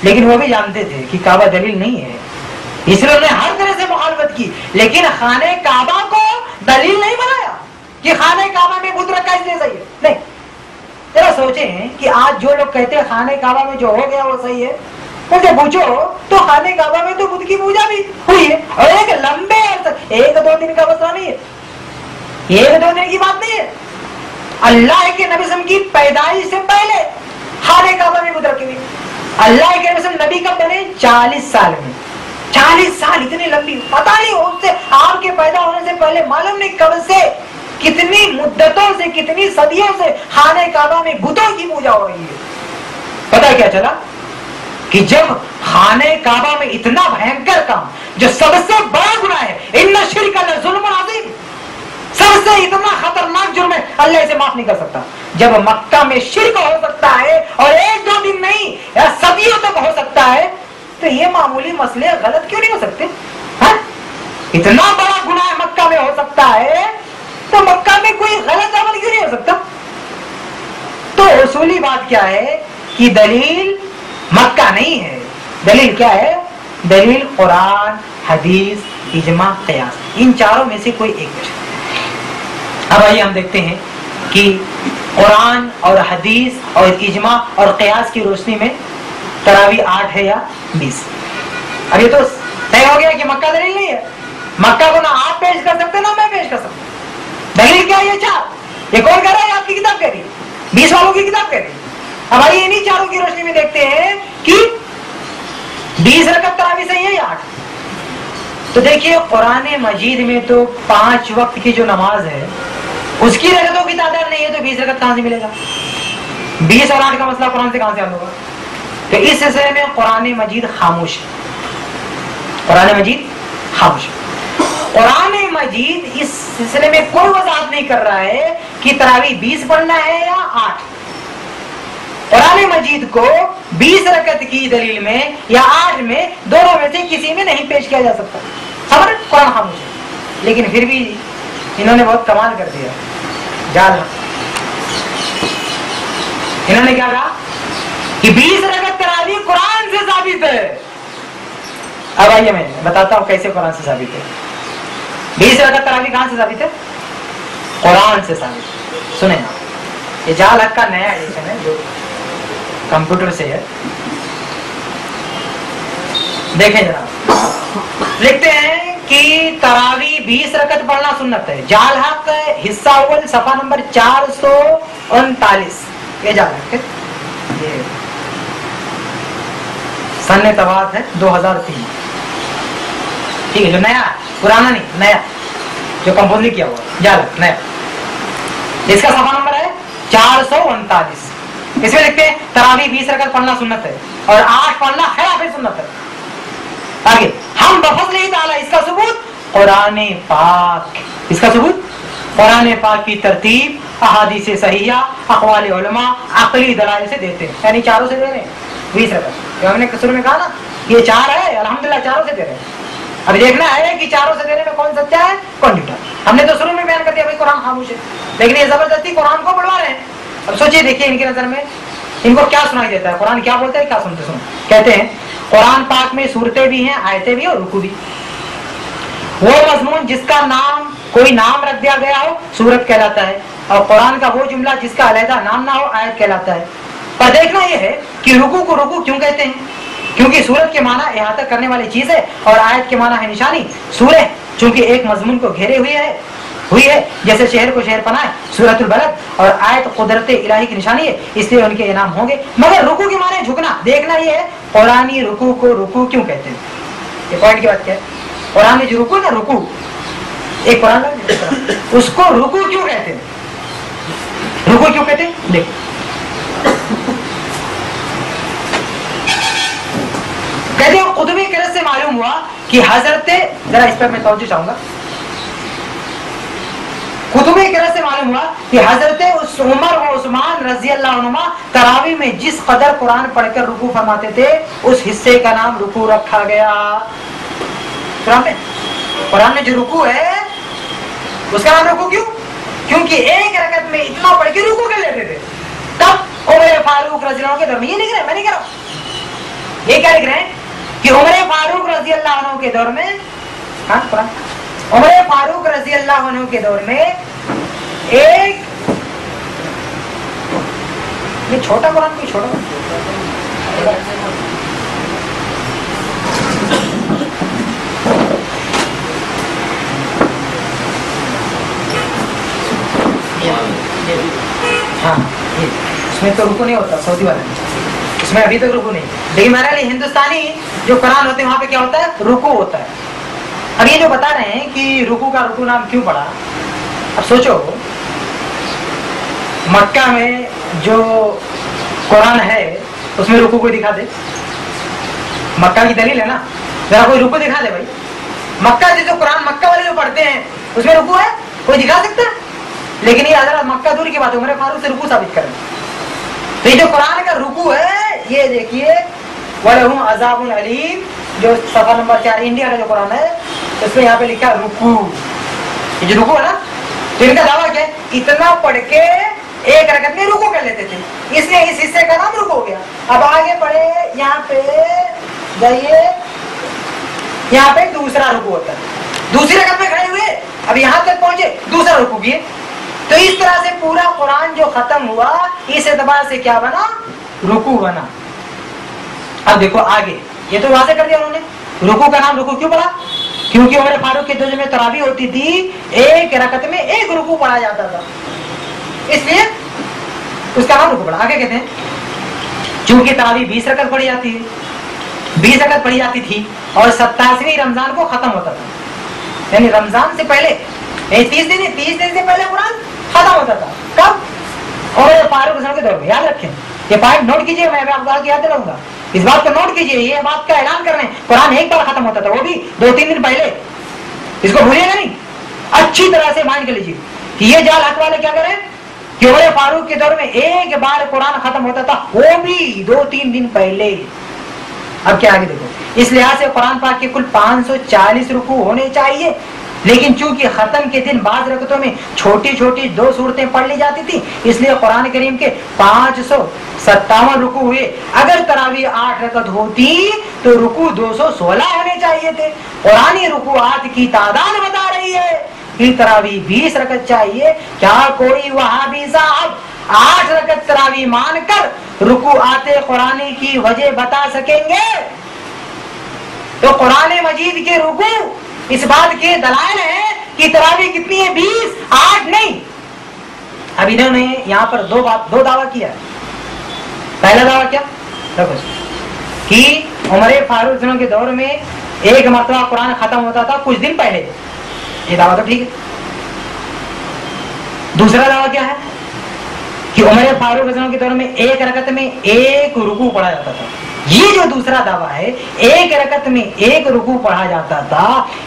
لیکن وہ بھی جانتے تھے کہ کعبہ دلیل نہیں ہے، اس لیے انہوں نے ہر طرح سے مخالفت کی، لیکن خانہ کعبہ کو دلیل نہیں بنایا کہ خانہ کعبہ میں بت رکھا اس لیے صحیح ہے، نہیں۔ ذرا سوچیں کہ آج جو لوگ کہتے ہیں خانہ کعبہ میں جو ہو گیا وہ صحیح ہے، ان سے پوچھو تو خانہ کعبہ میں تو بت کی پوجا بھی ہوئی ہے، اور ایک لمبے ایک دو دن کا مسئلہ نہیں ہے، ایک دو دن کی بات نہیں ہے۔ اللہ کے نبی صلی اللہ علیہ وسلم کی پیدائش سے پہلے خانہ کعبہ میں بت رکھی ہوئی، اللہ کے نبی صلی اللہ علیہ وسلم نبی کب بنے؟ 40 سال میں، 40 سال اتنی لمبی، پتہ نہیں اس سے آپ کے پیدا ہونے سے پہلے معلوم نہیں کب سے کتنی مدتوں سے کتنی صدیوں سے خانہ کعبہ میں بتوں کی پوجا ہو رہی ہے۔ پتہ کیا چلا کہ جب خانہ کعبہ میں اتنا بھینکر کام جو سب سے بڑا گناہ ہے، ان شرک لظلم عظیم، سب سے اتنا خطرناک جرم ہے، اللہ اسے معاف نہیں کر سکتا۔ جب مکہ میں شرک ہو سکتا ہے اور ایک دو دن نہیں یا صدیوں تک ہو سکتا ہے، تو یہ معمولی مسئلے غلط کیوں نہیں ہو سکتے؟ اتنا بڑا گناہ مکہ میں ہو سکتا ہے تو مکہ میں کوئی غلط عمل کیوں نہیں ہو سکتا؟ تو اصولی بات کیا ہے کہ دلیل مکہ نہیں ہے، دلیل کیا ہے؟ دلیل قرآن، حدیث، اجماع، قیاس، ان چاروں میں سے کوئی ایک ہے۔ اب آئیے ہم دیکھتے ہیں کہ قرآن اور حدیث اور اجماع اور قیاس کی روشنی میں تراویح 8 ہے یا 20۔ اب یہ تو طے ہو گیا کہ مکہ دلیل نہیں ہے، مکہ کو نہ آپ پیش کر سکتے نہ میں پیش کر سکتا۔ دلیل کیا ہے؟ یہ چار، یہ کون کہہ رہا ہے؟ آپ کی کتاب کہہ رہی ہے، 20 والوں کی کتاب کہہ رہی ہے۔ اب آئیے انہی چاروں کی روشنی میں دیکھتے ہیں کہ 20 رکعت تراویح صحیح ہے یا 8۔ تو دیکھیے قرآن مجید میں تو 5 وقت کی جو نماز ہے اس کی رکعتوں کی تعداد نہیں ہے، تو 20 رکعت کہاں سے ملے گا؟ 20 اور 8 کا مسئلہ قرآن سے کہاں سے حل ہوگا؟ تو اس سلسلے میں قرآن مجید خاموش ہے، قرآن مجید خاموش ہے۔ قرآن مجید اس سلسلے میں کوئی وضاحت نہیں کر رہا ہے کہ تراویح 20 پڑھنا ہے یا 8۔ قرآن مجید کو 20 رکعت کی دلیل میں یا 8 میں، دونوں میں سے کسی میں نہیں پیش کیا جا سکتا۔ خبر قرآن خاموش ہے، لیکن پھر بھی انہوں نے بہت کمال کر دیا، جال۔ انہوں نے کیا کہا کہ 20 رکعت تراویح قرآن سے ثابت ہے۔ اب آئیے میں بتاتا ہوں کیسے قرآن سے ثابت ہے۔ 20 رکعت تراویح کہاں سے ثابت ہے؟ قرآن سے ثابت۔ سنیں آپ، یہ جال حق کا نیا ایڈیشن ہے جو کمپیوٹر سے ہے، دیکھیں جناب، لکھتے ہیں کہ تراویح 20 رکعت پڑھنا سنت ہے۔ جال حق حصہ اول صفحہ نمبر 439، یہ جال حق ہے، یہ سن تواد ہے 2003، ٹھیک ہے، جو نیا پرانا نہیں، نیا جو کمپوز نہیں کیا ہوا، جال حق نیا، اس کا صفحہ نمبر ہے 439۔ اس میں لکھتے ہیں تراویح 20 رکعت پڑھنا سنت ہے اور 8 پڑھنا خلاف سنت ہے۔ آگے ہم بفضل اللہ تعالی، اس کا ثبوت قرآن پاک، اس کا ثبوت قرآن پاک کی ترتیب، احادیث صحیحہ، اقوال علماء، عقلی دلائل سے دیتے ہیں، یعنی چاروں سے دے رہے ہیں 20 رکعت۔ جو ہم نے شروع میں کہا نا یہ 4 ہے، الحمدللہ چاروں سے دے رہے ہیں۔ اب دیکھنا ہے کہ چاروں سے دینے میں کون سچا ہے کون جھوٹا۔ ہم نے تو شروع میں بیان کر دیا بھائی قرآن خاموش ہے، لیکن یہ زبردستی قرآن کو پڑھوا رہے ہیں۔ اب سوچیے، دیکھیے ان کی نظر میں ان کو کیا سنائی دیتا ہے، قرآن کیا بولتا ہے، کیا سنتے سن کہتے ہیں قرآن پاک میں صورتیں بھی ہیں، آیتیں بھی اور رکوع بھی۔ وہ مضمون جس کا نام کوئی نام رکھ دیا گیا ہو سورت کہلاتا ہے، اور قرآن کا وہ جملہ جس کا علیحدہ نام نہ ہو آیت کہلاتا ہے۔ پر دیکھنا یہ ہے کہ رکوع کو رکوع کیوں کہتے ہیں؟ کیونکہ سورت کے معنی احاطہ کرنے والی چیز ہے اور آیت کے معنی ہے نشانی۔ سورہ چونکہ ایک مضمون کو گھیرے ہوئی ہے، جیسے شہر کو شہر پناہ سورۃ البلد، اور آیت قدرت الہی کی نشانی ہے، اس لیے ان کے انعام ہوں گے۔ مگر رکوع کے معنی جھکنا، دیکھنا یہ ہے قرآنی رکوع کو رکوع کیوں کہتے ہیں۔ یہ پوائنٹ کی بات کیا ہے، قرآن میں جو رکوع نا، رکوع ایک قرآن اس کو رکوع کیوں کہتے ہیں؟ رکوع کیوں کہتے ہیں؟ دیکھ، کہتے ہیں قطبی قرت سے معلوم ہوا کہ حضرت، ذرا اس پر میں توجہ چاہوں گا، قطبی قرت سے معلوم ہوا کہ حضرت عمر و عثمان رضی اللہ عنہما تراویح میں جس قدر قرآن پڑھ کر رکوع فرماتے تھے اس حصے کا نام رکوع رکھا گیا۔ قرآن میں جو رکوع ہے اس کا نام رکوع کیوں؟ کیونکہ ایک رکعت میں اتنا پڑھ کے رکوع کر لیتے تھے۔ تب عمر فاروق رضی اللہ عنہ کے درمیان یہ نہیں کہہ رہا، میں نہیں کہہ رہا، یہ کیا لکھ رہے ہیں کہ عمر فاروق رضی اللہ عنہ کے دور میں، عمر فاروق رضی اللہ عنہ کے دور میں ایک، یہ چھوٹا قرآن بھی چھوٹا، ہاں اس میں تو رکو نہیں ہوتا سعودی والے میں، اس میں ابھی تک رکو نہیں، لیکن میرے لیے ہندوستانی جو قرآن ہوتے ہیں وہاں پہ کیا ہوتا ہے؟ رکو ہوتا ہے۔ اب یہ جو بتا رہے ہیں کہ رکو کا رکو نام کیوں پڑا، اب سوچو مکہ میں جو قرآن ہے اس میں رکو کوئی دکھا دے، مکہ کی دلیل ہے نا، ذرا کوئی رکو دکھا دے بھائی، مکہ سے جو قرآن مکہ والے جو پڑھتے ہیں اس میں رکو ہے؟ کوئی دکھا سکتا ہے؟ لیکن یہ حضرت مکہ دور کی بات ہے، عمر فاروق سے رکو ثابت کریں۔ تو یہ جو قرآن کا رکو ہے یہ دیکھیے وَلَهُمْ عَذَابٌ عَلِيمٌ، جو صفحہ نمبر 4 انڈیا کا جو قرآن ہے اس میں یہاں پہ لکھا رکو، یہ جو رکو ہے نا، تو ان کا دعویٰ کیا ہے؟ اتنا پڑھ کے ایک رکعت میں رکو کر لیتے تھے، اس لیے اس حصے کا نام رکو ہو گیا۔ اب آگے پڑھے یہاں پہ جائیے، یہاں پہ دوسرا رکو ہوتا ہے، دوسری رکعت میں کھڑے ہوئے اب یہاں تک پہنچے دوسرا رکو کیے، تو اس طرح سے پورا قرآن جو ختم ہوا اس اعتبار سے کیا بنا؟ رکوع بنا۔ اب دیکھو آگے، یہ تو واضح کر دیا انہوں نے، رکوع کا نام رکوع کیوں پڑا؟ کیونکہ عمر فاروق کے دور میں تراویح ہوتی تھی، ایک رکعت میں ایک رکوع پڑھا جاتا تھا، اس لیے اس کا نام رکوع پڑا۔ آگے کہتے ہیں چونکہ تراویح 20 رکعت پڑھی جاتی ہے، 20 رکعت پڑھی جاتی تھی اور 27ویں رمضان کو ختم ہوتا تھا، یعنی رمضان سے پہلے 30 دن سے پہلے قرآن ختم ہوتا تھا۔ کب؟ اور فاروق کے دور میں، یاد رکھیں یہ پوائنٹ نوٹ کیجئے، میں آپ کو یاد دلاؤں گا، اس بات کو نوٹ کیجئے، یہ بات کا اعلان کر رہے ہیں قرآن ایک بار ختم ہوتا تھا، وہ بھی 2-3 دن پہلے، اس کو بھولیے گا نہیں، اچھی طرح سے مائنڈ کر لیجیے کہ یہ جال حق والے کیا کریں کہ عمر فاروق کے دور میں ایک بار قرآن ختم ہوتا تھا، وہ بھی 2-3 دن پہلے۔ اب کیا آگے دیکھو، اس لحاظ سے قرآن پاک کے کل 540 رکوع ہونے چاہیے، لیکن چونکہ ختم کے دن بعض رکعتوں میں چھوٹی چھوٹی 2 سورتیں پڑھ لی جاتی تھی، اس لیے قرآن کریم کے 557 رکوع ہوئے۔ اگر تراویح 8 رکعت ہوتی تو رکوع 216 ہونے چاہیے تھے۔ قرآنی رکوعات کی تعداد بتا رہی ہے کہ تراویح 20 رکعت چاہیے۔ کیا کوئی وہابی صاحب 8 رکعت تراویح مان کر رکوعات قرآنی کی وجہ بتا سکیں گے؟ تو قرآن مجید کے رکوع اس بات کے دلائل ہیں کہ تراویح کتنی ہے؟ 20، 8 نہیں۔ اب انہوں نے یہاں پر دو دعویٰ کیا ہے۔ پہلا دعویٰ کیا کہ عمر فاروق کے دور میں ایک مرتبہ قرآن ختم ہوتا تھا کچھ دن پہلے، یہ دعویٰ تو ٹھیک ہے۔ دوسرا دعویٰ کیا ہے کہ عمر فاروق کے دور میں ایک رکعت میں ایک رکوع پڑھا جاتا تھا۔ یہ جو دوسرا دعویٰ ہے ایک رکعت میں ایک رکوع پڑھا جاتا تھا،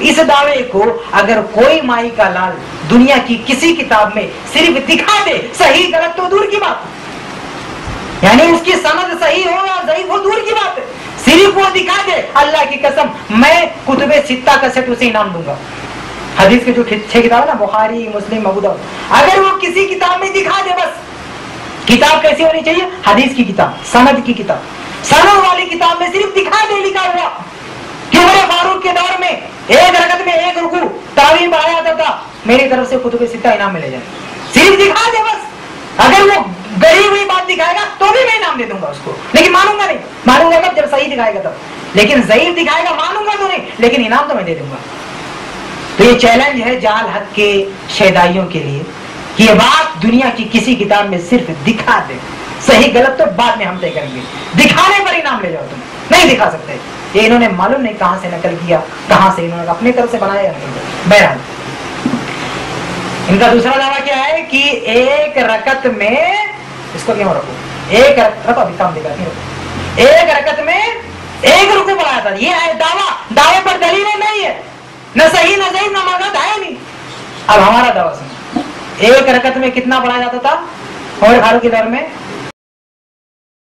اس دعوے کو اگر کوئی مائی کا لال دنیا کی کسی کتاب میں صرف دکھا دے، صحیح غلط تو دور کی بات، یعنی اس کی سند صحیح ہو یا ضعیف ہو دور کی بات، صرف وہ دکھا دے، اللہ کی قسم میں کتب 6 کا سیٹ اسے انعام دوں گا۔ حدیث کے جو 6 کتاب ہے نا، بخاری، مسلم، ابو داؤد، اگر وہ کسی کتاب میں دکھا دے، بس کتاب کیسی ہونی چاہیے؟ حدیث کی کتاب، سند کی کتاب، سند والی کتاب میں صرف دکھا دے لکھا ہوا کہ عمر فاروق کے دور میں ایک رکعت میں ایک رکوع تراویح پڑھا جاتا تھا، میری طرف سے کتب 6 انعام ملے جائے، صرف دکھا دے بس۔ اگر وہ گڑی ہوئی بات دکھائے گا تو بھی میں انعام دے دوں گا اس کو، لیکن مانوں گا نہیں، مانوں گا جب صحیح دکھائے گا تب، لیکن ضعیف دکھائے گا مانوں گا تو نہیں، لیکن انعام تو میں دے دوں گا۔ تو یہ چیلنج ہے جعل حق کے شیدائیوں کے لیے کہ یہ بات دنیا کی کسی کتاب میں صرف دکھا دے، صحیح غلط تو بعد میں ہم طے کریں گے، دکھانے پر انعام لے جاؤ، تم نہیں دکھا سکتے۔ یہ انہوں نے معلوم نہیں کہاں سے نقل کیا، کہاں سے انہوں نے اپنی طرف سے بنایا۔ بہرحال ان کا دوسرا دعویٰ کیا ہے کہ ایک رکعت میں، اس کو کیوں رکھو، ایک رکعت ابھی کام دکھا نہیں، ایک رکعت میں ایک رکوع پڑھایا تھا۔ یہ ہے دعویٰ پر دلیل نہیں ہے، نہ صحیح نہ ضعیف نہ مرد ہے نہیں۔ اب ہمارا دعویٰ سنو، ایک رکعت میں کتنا پڑھا جاتا تھا عمر فاروق کے دور میں؟